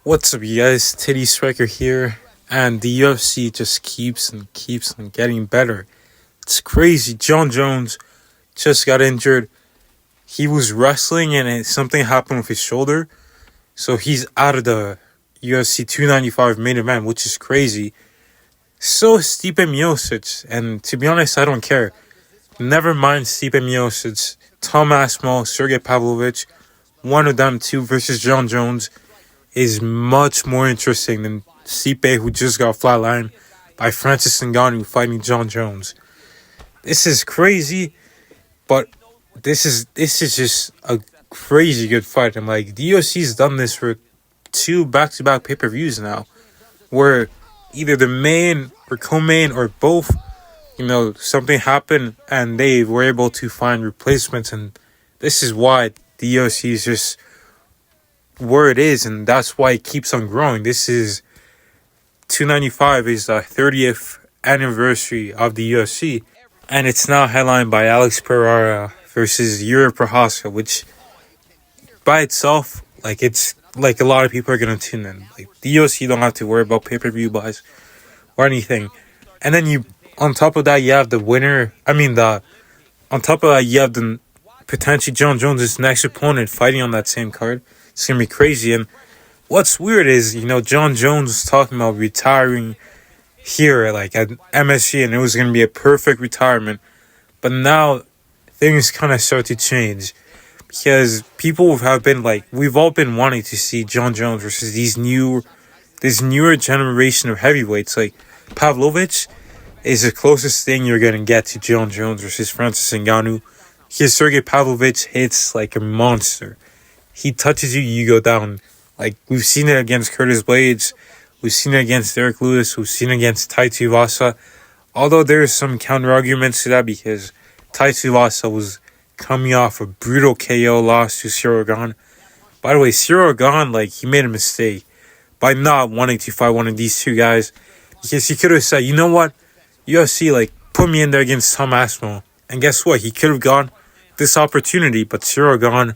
What's up, you guys? Titty Striker here, and the UFC just keeps and keeps on getting better. It's crazy. John Jones just got injured. He was wrestling, and something happened with his shoulder, so he's out of the UFC 295 main event, which is crazy. So is Stipe Miocic, and to be honest, I don't care. Never mind Stipe Miocic, Tom Aspinall, Sergei Pavlovich, one of them two versus John Jones is much more interesting than Stipe, who just got flatlined by Francis Ngannou fighting John Jones. This is crazy, but this is just a crazy good fight. And like the UFC's done this for two back-to-back pay-per-views now, where either the main or co-main or both, something happened and they were able to find replacements. And this is why the UFC is just where it is, and that's why it keeps on growing. This is 295 is the 30th anniversary of the UFC, and it's now headlined by Alex Pereira versus Yuri Prochazka, which by itself, it's like a lot of people are gonna tune in. Like the UFC don't have to worry about pay-per-view buys or anything. And then on top of that, you have the winner. On top of that, you have the potentially John Jones' next opponent fighting on that same card. It's going to be crazy. And what's weird is, John Jones was talking about retiring here, at MSG, and it was going to be a perfect retirement. But now things kind of start to change because people have been we've all been wanting to see John Jones versus this newer generation of heavyweights. Like Pavlovich is the closest thing you're going to get to John Jones versus Francis Ngannou. Because Sergei Pavlovich hits like a monster. He touches you, you go down. Like, we've seen it against Curtis Blades. We've seen it against Derek Lewis. We've seen it against Tai Tuivasa. Although there's some counter-arguments to that because Tai Tuivasa was coming off a brutal KO loss to Cyril Gane. By the way, Cyril Gane, he made a mistake by not wanting to fight one of these two guys. Because he could have said, you know what? UFC, put me in there against Tom Aspinall. And guess what? He could have gone this opportunity, but Cyril Gane,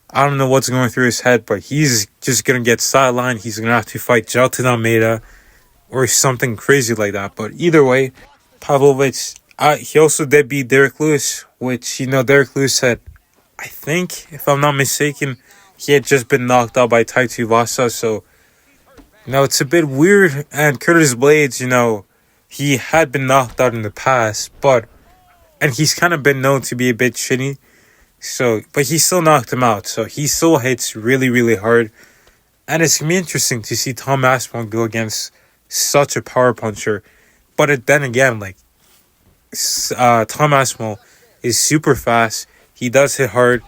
I don't know what's going through his head, but he's just going to get sidelined. He's going to have to fight Jailton Almeida or something crazy like that. But either way, Pavlovich, he also did beat Derek Lewis, which, Derek Lewis had, I think, if I'm not mistaken, he had just been knocked out by Tai Tuivasa. So, it's a bit weird. And Curtis Blades, he had been knocked out in the past, and he's kind of been known to be a bit shitty. So, but he still knocked him out. So he still hits really, really hard. And it's going to be interesting to see Tom Aspinall go against such a power puncher. But then again, Tom Aspinall is super fast. He does hit hard.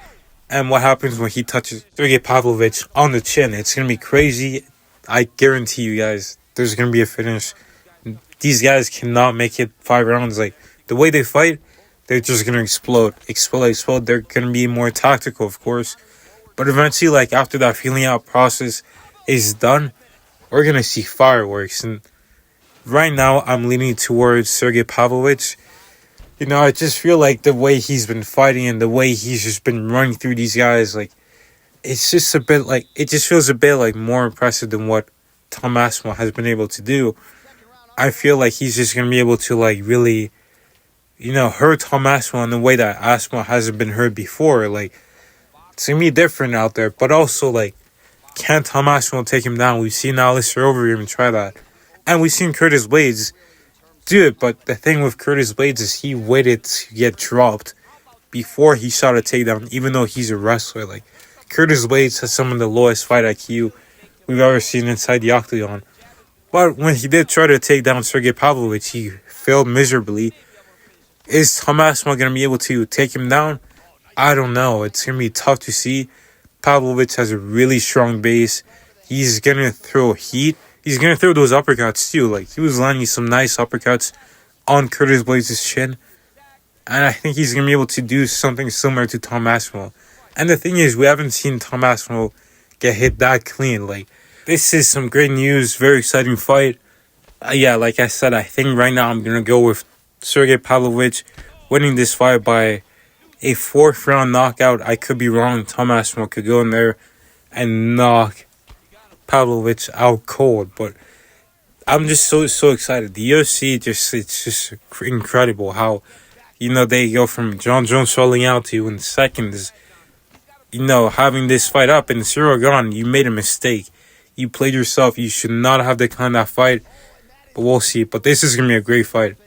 And what happens when he touches Sergei Pavlovich on the chin? It's going to be crazy. I guarantee you guys, there's going to be a finish. These guys cannot make it 5 rounds. The way they fight, they're just going to explode. They're going to be more tactical, of course. But eventually, after that feeling out process is done, we're going to see fireworks. And right now, I'm leaning towards Sergei Pavlovich. I just feel like the way he's been fighting and the way he's just been running through these guys, it's just a bit it just feels a bit more impressive than what Tom Aspinall has been able to do. I feel like he's just going to be able to really, hurt Tom Aspinall in the way that Aspinall hasn't been hurt before. It's going to be different out there. But also, can Tom Aspinall take him down? We've seen Alistair Overeem try that. And we've seen Curtis Blades do it. But the thing with Curtis Blades is he waited to get dropped before he shot a takedown, even though he's a wrestler. Curtis Blades has some of the lowest fight IQ we've ever seen inside the octagon. But when he did try to take down Sergei Pavlovich, he failed miserably. Is Tom Aspinall going to be able to take him down? I don't know. It's going to be tough to see. Pavlovich has a really strong base. He's going to throw heat. He's going to throw those uppercuts too. He was landing some nice uppercuts on Curtis Blades' chin. And I think he's going to be able to do something similar to Tom Aspinall. And the thing is, we haven't seen Tom Aspinall get hit that clean. This is some great news. Very exciting fight. Like I said, I think right now I'm going to go with Sergei Pavlovich winning this fight by a 4th round knockout. I could be wrong. Tom Aspinall could go in there and knock Pavlovich out cold. But I'm just so excited. The UFC it's just incredible how they go from John Jones falling out to in seconds. Having this fight up and Cyril gone, you made a mistake. You played yourself. You should not have declined that fight. But we'll see. But this is gonna be a great fight.